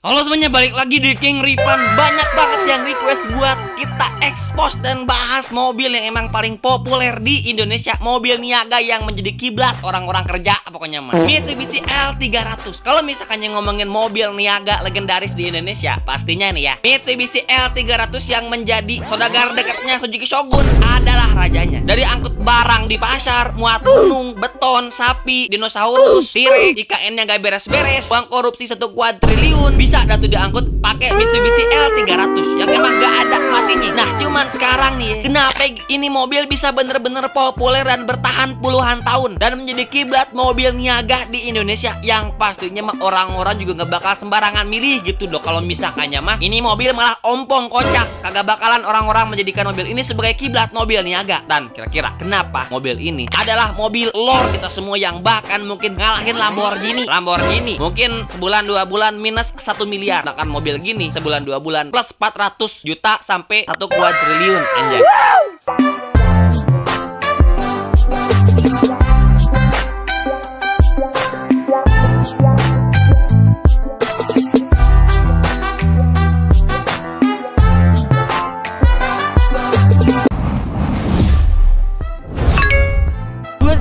Halo semuanya, balik lagi di King Ripan. Banyak banget yang request buat kita expose dan bahas mobil yang emang paling populer di Indonesia. Mobil niaga yang menjadi kiblat orang-orang kerja pokoknya mah. Mitsubishi L300. Kalau misalkan yang ngomongin mobil niaga legendaris di Indonesia, pastinya nih ya, Mitsubishi L300 yang menjadi saudagar dekatnya Suzuki Shogun adalah rajanya. Dari angkut barang di pasar, muat gunung, beton, sapi, dinosaurus, tirai, IKN-nya gak beres-beres, uang korupsi 1 kuadriliun, bisa datu diangkut pakai Mitsubishi L300 yang emang gak ada matinya. Nah, cuman sekarang nih, kenapa ini mobil bisa bener-bener populer dan bertahan puluhan tahun dan menjadi kiblat mobil niaga di Indonesia yang pastinya mah orang-orang juga gak bakal sembarangan milih gitu dong. Kalau misalkannya mah ini mobil malah ompong kocak, kagak bakalan orang-orang menjadikan mobil ini sebagai kiblat mobil niaga. Dan kira-kira kenapa mobil ini adalah mobil lore kita semua yang bahkan mungkin ngalahin Lamborghini mungkin sebulan 2 bulan minus 1 miliar, bahkan mobil gini sebulan 2 bulan plus 400 juta sampai 1 kuadriliun anjay.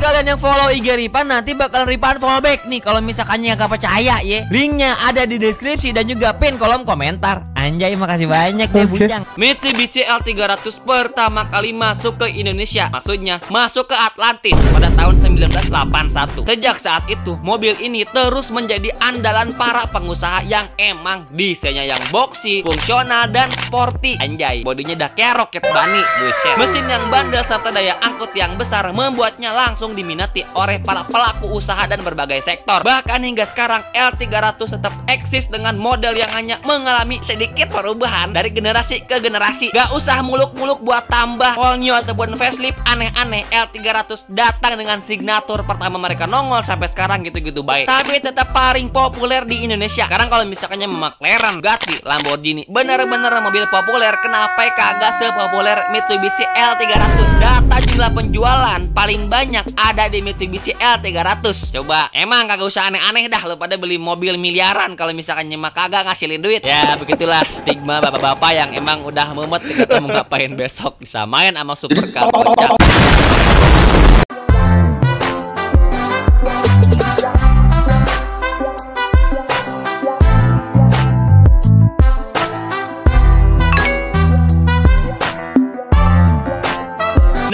Kalian yang follow IG Ripan nanti bakal Ripan follow back nih kalau misalkannya gak percaya ya. Linknya ada di deskripsi dan juga pin kolom komentar. Anjay, makasih banyak deh Bujang. Mitsubishi L300 pertama kali masuk ke Indonesia, maksudnya masuk ke Atlantis pada tahun 1981. Sejak saat itu mobil ini terus menjadi andalan para pengusaha yang emang desainnya yang boxy, fungsional dan sporty. Anjay, bodinya dah kayak roket bunny. Buset. Mesin yang bandel serta daya angkut yang besar membuatnya langsung diminati oleh para pelaku usaha dan berbagai sektor. Bahkan hingga sekarang L300 tetap eksis dengan model yang hanya mengalami sedikit perubahan dari generasi ke generasi. Gak usah muluk-muluk buat tambah all new ataupun facelift aneh-aneh. L300 datang dengan signatur pertama mereka nongol sampai sekarang gitu-gitu baik, tapi tetap paling populer di Indonesia. Sekarang kalau misalkannya McLaren, Bugatti, Lamborghini bener-bener mobil populer, kenapa kagak sepopuler Mitsubishi L300? Data jumlah penjualan paling banyak ada di Mitsubishi L300. Coba, emang kagak usah aneh-aneh dah lo pada beli mobil miliaran kalau misalkan nyemak kagak ngasilin duit. Ya begitulah stigma bapak-bapak yang emang udah mumet kita mau ngapain besok, bisa main sama supercar kocak.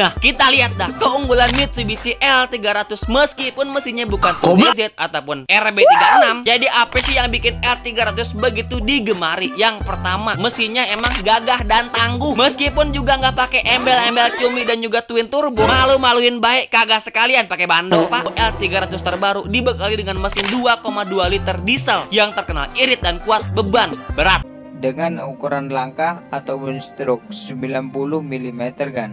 Nah, kita lihat dah keunggulan Mitsubishi L300. Meskipun mesinnya bukan TZ ataupun RB36, jadi apa sih yang bikin L300 begitu digemari? Yang pertama, mesinnya emang gagah dan tangguh. Meskipun juga nggak pakai embel-embel cumi dan juga twin turbo, malu-maluin baik kagak sekalian pakai bandol pak. L300 terbaru dibekali dengan mesin 2,2 liter diesel yang terkenal irit dan kuat beban berat dengan ukuran langkah ataupun stroke 90 mm kan,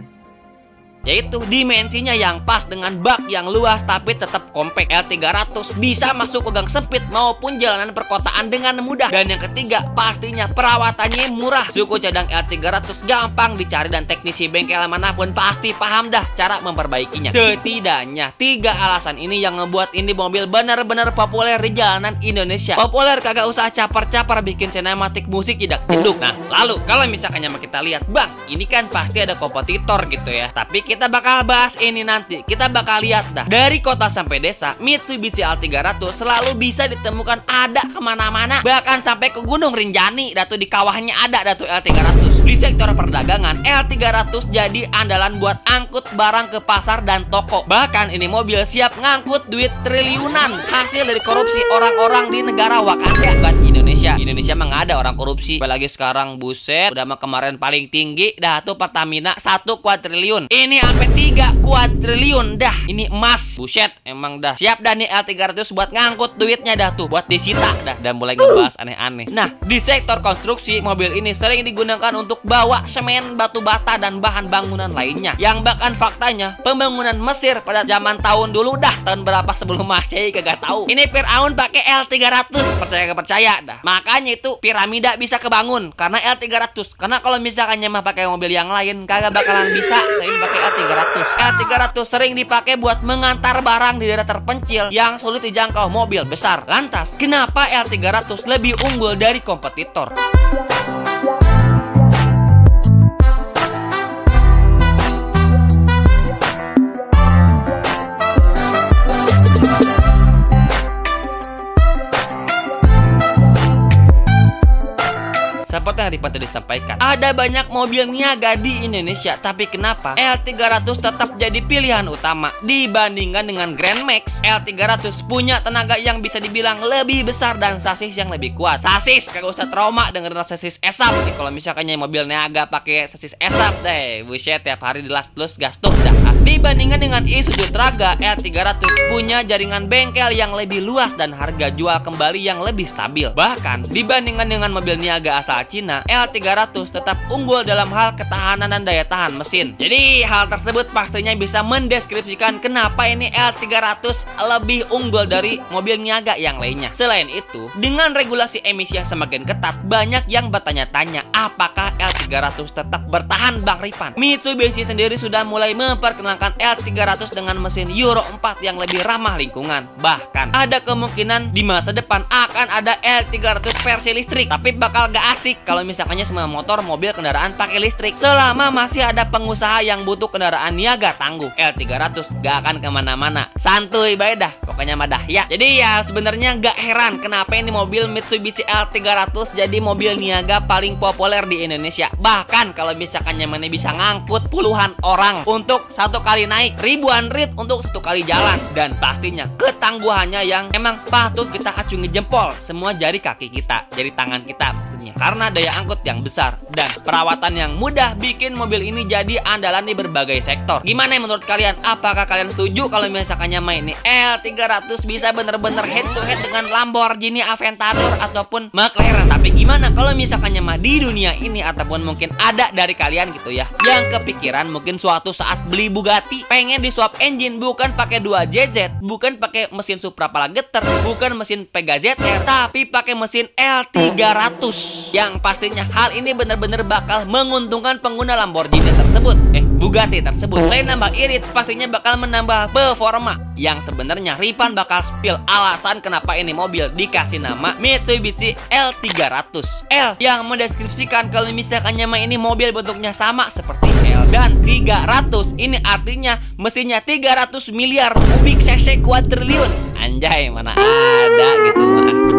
yaitu dimensinya yang pas dengan bak yang luas tapi tetap compact. L300 bisa masuk ke gang sempit maupun jalanan perkotaan dengan mudah. Dan yang ketiga, pastinya perawatannya murah. Suku cadang L300 gampang dicari dan teknisi bengkel manapun pasti paham dah cara memperbaikinya. Setidaknya 3 alasan ini yang ngebuat ini mobil benar-benar populer di jalanan Indonesia. Populer kagak usah caper-caper bikin sinematik musik jedak jeduk. Nah, lalu kalau misalkannya kita lihat, bang, ini kan pasti ada kompetitor gitu ya. Tapi kita bakal bahas ini nanti. Kita bakal lihat dah, dari kota sampai desa, Mitsubishi L300 selalu bisa ditemukan ada kemana-mana. Bahkan sampai ke Gunung Rinjani, datu di kawahnya ada datu L300. Di sektor perdagangan, L300 jadi andalan buat angkut barang ke pasar dan toko. Bahkan ini mobil siap ngangkut duit triliunan hasil dari korupsi orang-orang di negara Wakanda kan Indonesia. Indonesia emang ada orang korupsi, apalagi sekarang buset, udah mah kemarin paling tinggi dah tuh Pertamina 1 kuadriliun. Ini sampai 3 kuadriliun dah. Ini emas. Buset, emang dah siap dah nih L300 buat ngangkut duitnya dah tuh, buat disita dah. Dan mulai ngebahas aneh-aneh. Nah, di sektor konstruksi, mobil ini sering digunakan untuk bawa semen, batu bata dan bahan bangunan lainnya. Yang bahkan faktanya pembangunan Mesir pada zaman tahun dulu dah, tahun berapa sebelum Masehi kagak tahu. Ini Firaun pakai L300. Percaya gak percaya dah. Makanya itu piramida bisa kebangun karena L300. Karena kalau misalkan mah pakai mobil yang lain kagak bakalan bisa. Saya pakai L300. L300 sering dipakai buat mengantar barang di daerah terpencil yang sulit dijangkau mobil besar. Lantas, kenapa L300 lebih unggul dari kompetitor? Seperti yang tadi disampaikan, ada banyak mobil niaga di Indonesia, tapi kenapa L300 tetap jadi pilihan utama dibandingkan dengan Grand Max? L300 punya tenaga yang bisa dibilang lebih besar dan sasis yang lebih kuat. Sasis kagak usah trauma dengerin sasis esap nih. Kalau misalkannya mobil niaga pakai sasis esap deh, buset, tiap hari dilas-lus gas tuh dah. Dibandingkan dengan Isuzu Traga, L300 punya jaringan bengkel yang lebih luas dan harga jual kembali yang lebih stabil. Bahkan dibandingkan dengan mobil niaga asal Cina, L300 tetap unggul dalam hal ketahanan dan daya tahan mesin. Jadi hal tersebut pastinya bisa mendeskripsikan kenapa ini L300 lebih unggul dari mobil niaga yang lainnya. Selain itu, dengan regulasi emisi yang semakin ketat, banyak yang bertanya-tanya apakah L300 tetap bertahan, Bang Ripan. Mitsubishi sendiri sudah mulai memperkenalkan L300 dengan mesin Euro 4 yang lebih ramah lingkungan. Bahkan ada kemungkinan di masa depan akan ada L300 versi listrik, tapi bakal gak asik kalau misalkannya semua motor, mobil, kendaraan pakai listrik. Selama masih ada pengusaha yang butuh kendaraan niaga tangguh, L300 gak akan kemana-mana. Santuy bae dah, pokoknya madah ya. Jadi ya sebenarnya gak heran kenapa ini mobil Mitsubishi L300 jadi mobil niaga paling populer di Indonesia. Bahkan kalau misalkannya mana bisa ngangkut puluhan orang untuk satu kali naik, ribuan rit untuk satu kali jalan. Dan pastinya ketangguhannya yang emang patut kita acungi jempol semua jari kaki kita, jari tangan kita maksudnya. Karena daya angkut yang besar dan perawatan yang mudah bikin mobil ini jadi andalan di berbagai sektor. Gimana menurut kalian? Apakah kalian setuju kalau misalkannya main nih L300 bisa bener-bener head to head dengan Lamborghini Aventador ataupun McLaren? Tapi gimana kalau misalkannya mah di dunia ini, ataupun mungkin ada dari kalian gitu ya yang kepikiran mungkin suatu saat beli Bugatti, pengen di swap engine, bukan pakai 2JZ, bukan pakai mesin Supra Palageter, bukan mesin Pega ZR, tapi pakai mesin L300. Yang pastinya hal ini benar-benar bakal menguntungkan pengguna Lamborghini tersebut, Bugatti tersebut. Selain nambah irit, pastinya bakal menambah performa. Yang sebenarnya Ripan bakal spill alasan kenapa ini mobil dikasih nama Mitsubishi L300. L yang mendeskripsikan kalau misalkannya ini mobil bentuknya sama seperti L, dan 300 ini artinya mesinnya 300 miliar kubik cc kuadriliun. Anjay, mana ada gitu mah.